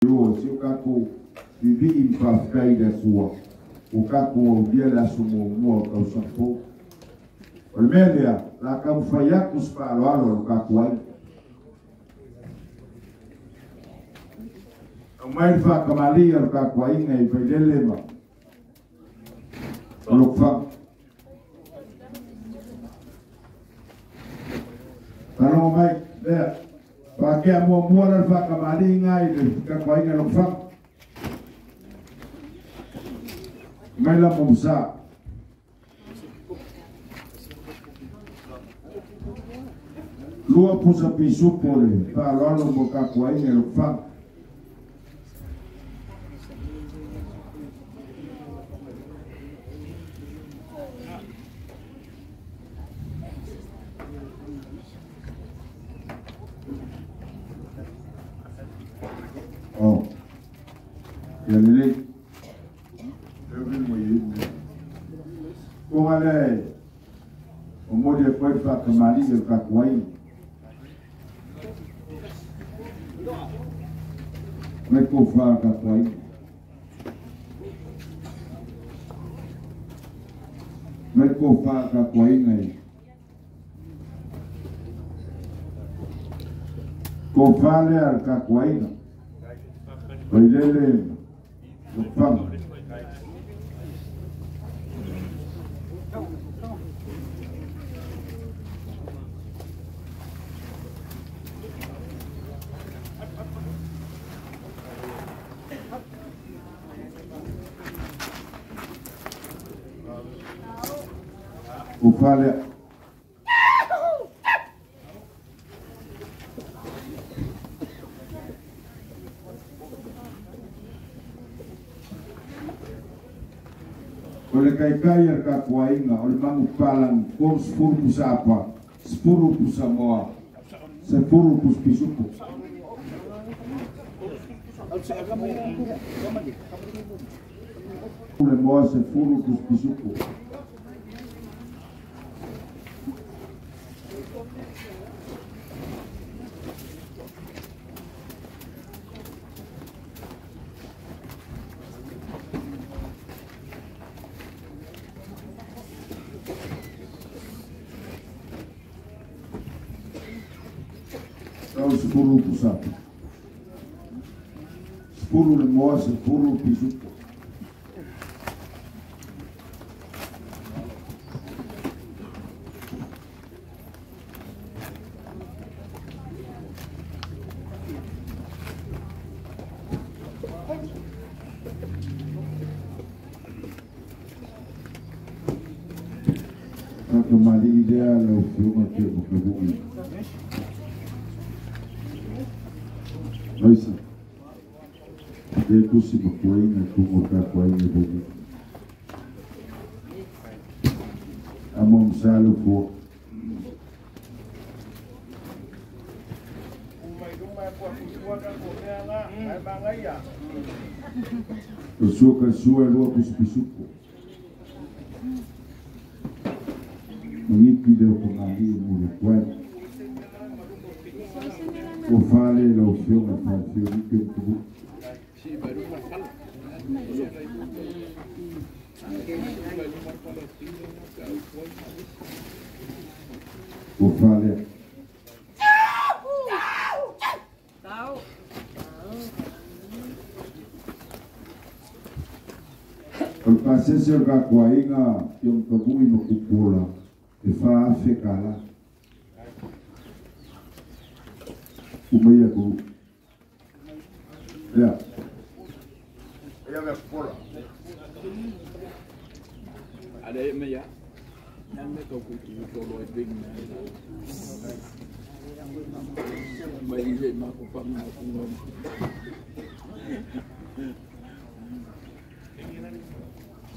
Yo, si o kako vivi impafkai da sua, o kako o dia da sumo mua o sapo. O media, la camufaiacos para o alo o kako ai. O mai fa kamalia o kako ai ngai pailele ma. O lokfa. Kalau mai, dia pakai mua dan fa kamali ngai de kako ai ngai lokfa. Mai la momsa. Lua pusa pisu pole, pa lalo mo kako ai ngai lokfa. Oh, ya lele. Kung alay, umudi pwede pa kamali yung kakway. May kufa kakway. May kufa kakway ngay. Kufa le al kakway na. Pailele, lupang. Ufale. Oleh kai-kai ar kakuainga, oleh mangupalan kor 10 pusapa, 10 pusamoa, 10 puspisupu. Oleh moa 10 puspisupu. Tahu 10 pusat, 10 lemua, 10 pisuk. Kembali ideal untuk berhubungan. Baisa, dia kursi berkuain, aku muka kuain ibu. Amom selalu ku. Kesuka luar pisuk-pisuk. Mengikuti dia pengali mulut kuat. O fale lo fio na fio que tu. O fale. O passe ser ga kuainga yung kabui no kupula. E fa fekala. Umaya ko. Ya. Ya me pola. Ada meja. Yang mereka kuki kalau big man. Bayi je mak aku pam aku.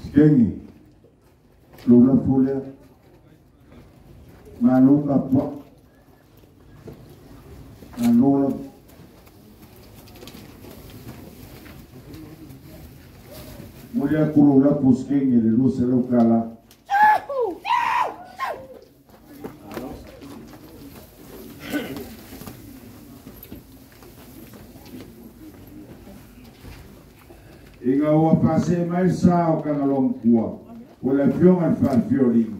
Skengi. Lula folia. Malu kapwa. Lula. Mulher curula pusquinha de luz era o cala. Inga ua pase mai sa o kangalong kua. O le fionga fa fiori.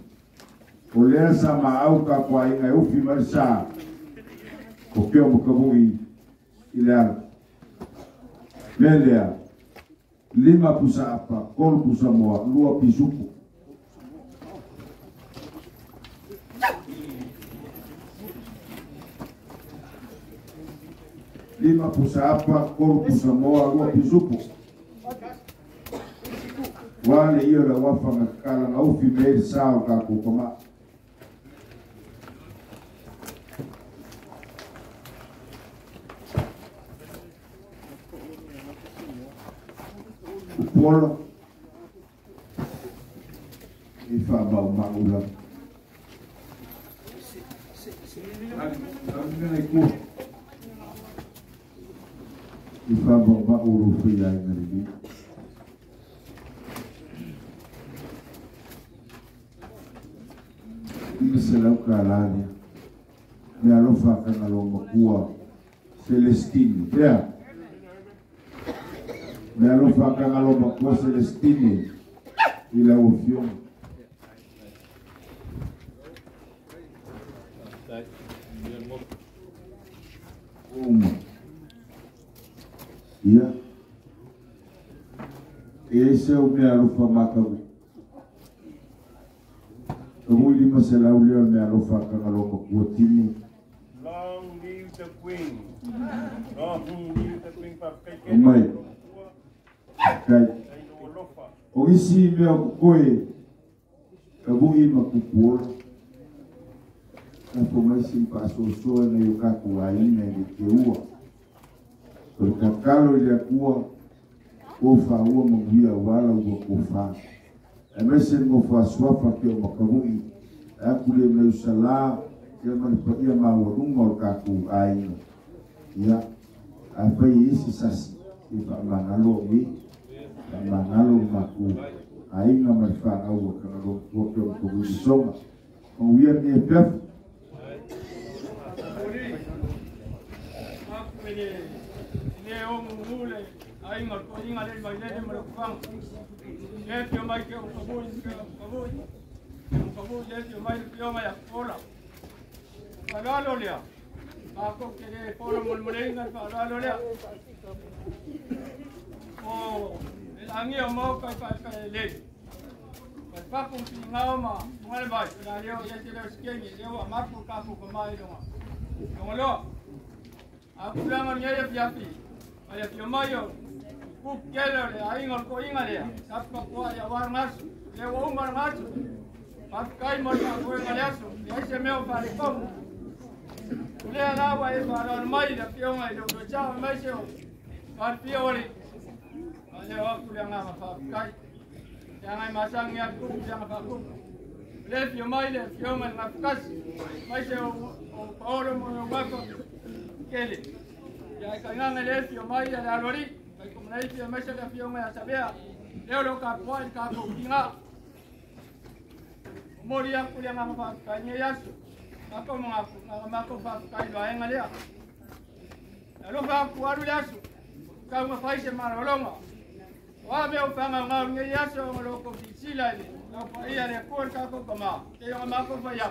O lea sa maau ka kwa inga ufi mai sa. O pio mo kabui ilea. Melea. 5 pusa apa, 4 pusa moa, 2 pisupu. Lima pusa apa, 4 pusa moa, 2 pisupu. Wale iyo la wafa ngakala na ufi mei sao kako kama. Upolo ifa bau maula. Ifa bau maulu fia ngari. Ini selau kalanya. Me alofa kana lo makua Celestine. Ya. Me alofa kana lo makua Celestine. Ila ofion. Ya. Ese o me alofa makabu. Kamu ini masalah ulian me alofa kana lo makua tini. Long live the queen. Long live the queen for Omai. Kai. Ogisi me koe. Kamu ini makupuola. Kamu masih paso so na yukaku aina ni keua. Kakalo ile kuwa ofa huwa mbuya wala uwa kofa. Emese ngofa swafa ke makamui. Akule me usala ke manipatia mawarunga kaku aina. Ya. Apa isi sasi ifa manalo mi manalo maku aina marifanga uwa kana lo wote mkubuzi soma. Uya ni pef. Leo mule ai ngor inga le baile de marufang ye pio mai ke kabu ye pio mai pio mai kola pagalo lea ako kere polo mulmulenga pagalo lea o el angio mo ka le pa ku ngao ma ngal bai la leo ye te lo skeni leo amaku ka ku mai no lo aku langan ye piapi Ay mayo, kukelo le ay ngor ko ingale, sapka ko ay warngas, le wo marngas, patkai mo na ko ngaleso, ye se meo pare kom. Le ala wa e para mai da pio mai do cha mai se o. Par pio ri. Ale wa ku le ngama patkai. Jangan masang ya ku jangan pa ku. Le pio mai le pio mai na kas, mai se o oro mo wa ko. Kele. Ya kainan el fio mai de alori, kai como nei fio mai se fio mai sabea. Leo lo ka poin ka ko kinga. Moria kulia ngama pa kanya yasu. Ako mga ko pa kai lo ay ngalia. Lo ba ku aru yasu. Ka ma fai se marolonga. Wa me o panga ngam ngi yasu lo ko sila ni. Lo pa ia le ko ka ko kama. Ke yo ma ko fa ya.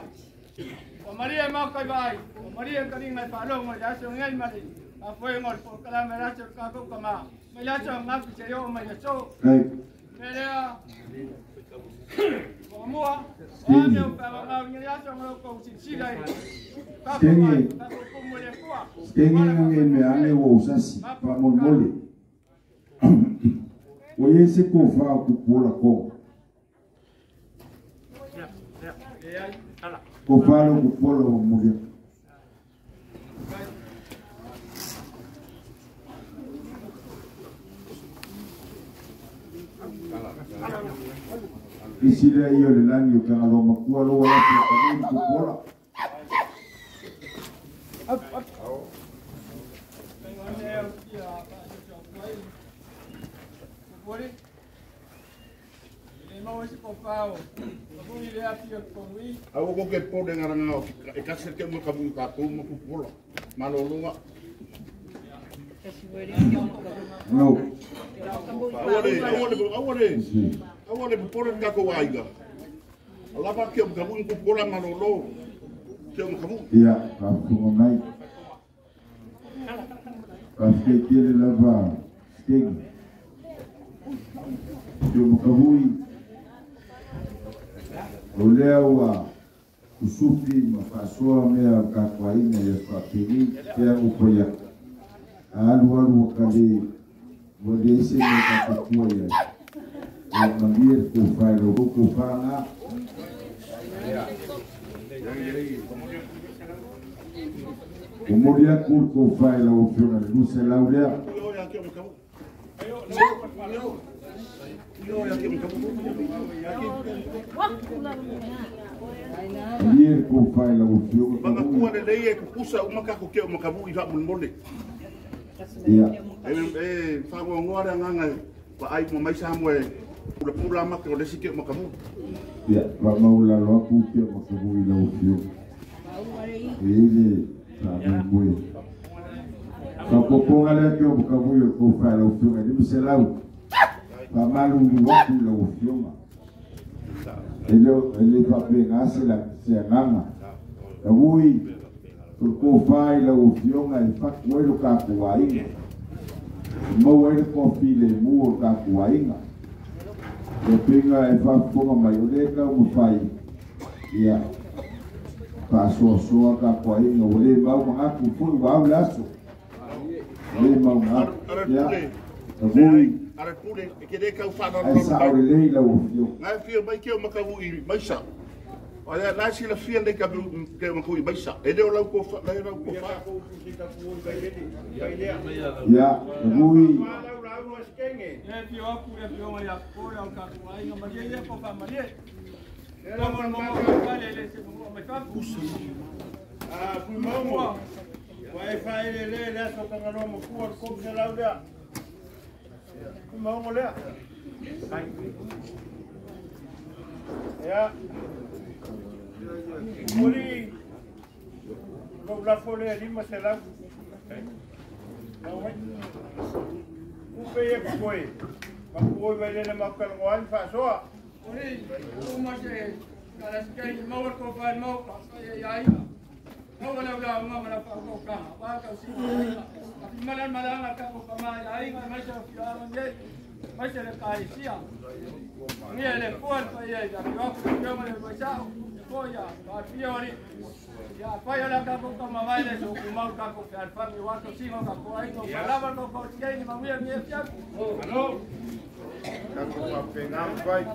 O Maria ma kai bai. O Maria ka ni ngai pa lo mo yasu ngai mari. Fue ngor por cada meracho kako kama melacho ngap serio mayacho melea komua ame upanga nyacho ngoko sisila Stengi nge me ane wo usasi pa molmole. Oye se kofa kupola ko. Kofa lo kupola wo mulia. Isile hiyo le langi ukanga lo makua lo wala kwa kupola. Aku kok kepo dengan ngau kasih ke mo kabung kapu mo kupola. Malolo wa. No. Awale pupora kako waiga. Alapa ke kamu pupora malolo. Ke kamu. Iya, kamu mai. Paske kile lava sting. Yo kabui. Olewa usufi mafasoa mea kakwaina ya papiri ya ukoya. Alu kali wadese mekakukua ya. Mambir kufailo kufanga. Kemudian kufailo ufiona lusa laudia. Mambir kufailo ufiona. Banga kuwa leleye kukusa umakaku ke umakabu ifa mulmole. Iya. Fago ngora nganga pa ai mo mai samwe. Pula mak ko desi ke makabu. Ya, pak maula lo aku ke makabu ila ufiona. Ini tak boleh. Kalau pun ada ke makabu yo kufailo ufiona, ini bisa lau. Pak malu waktu ila ufiona. Ele pape ngase la sianganga. Tabui kurkofai la ufiona ifak welo ka kuwainga. Mo welo kofile mu ka kuwainga. Depinga ifak ponga mayoleka umfai. Ya. Paso soa ka kuwainga wole mau mengaku pun wau laso. Wole mau mengaku. Ya. Tabui Ara pule ke de ka fa no. esa orelei la ufiona. Ngai fia mai ke makabu i maisa. Olha lá se la fia de ka ke makabu i maisa. Ele o lau ko fa, la lau ko fa. Ya, tabui Ja. Muri la folie di masela. Upe koi. Makoi vele na makal ngwan fa soa. Ori, umase, kalau sekian mau korban mau ya. Mau nak mana kau kah? Apa kau sih? Malam akan kau kemana? Aing macam orang je, macam kai siang. Ni ada puan payah, jadi waktu dia mana baca, koya, tapi ori, ya payah lah kau kemana? So kumau kau kerfan, waktu sih kau aing kau balaban kau sekian ni mahu yang ni siap. Hello. Kau apa pengang baik.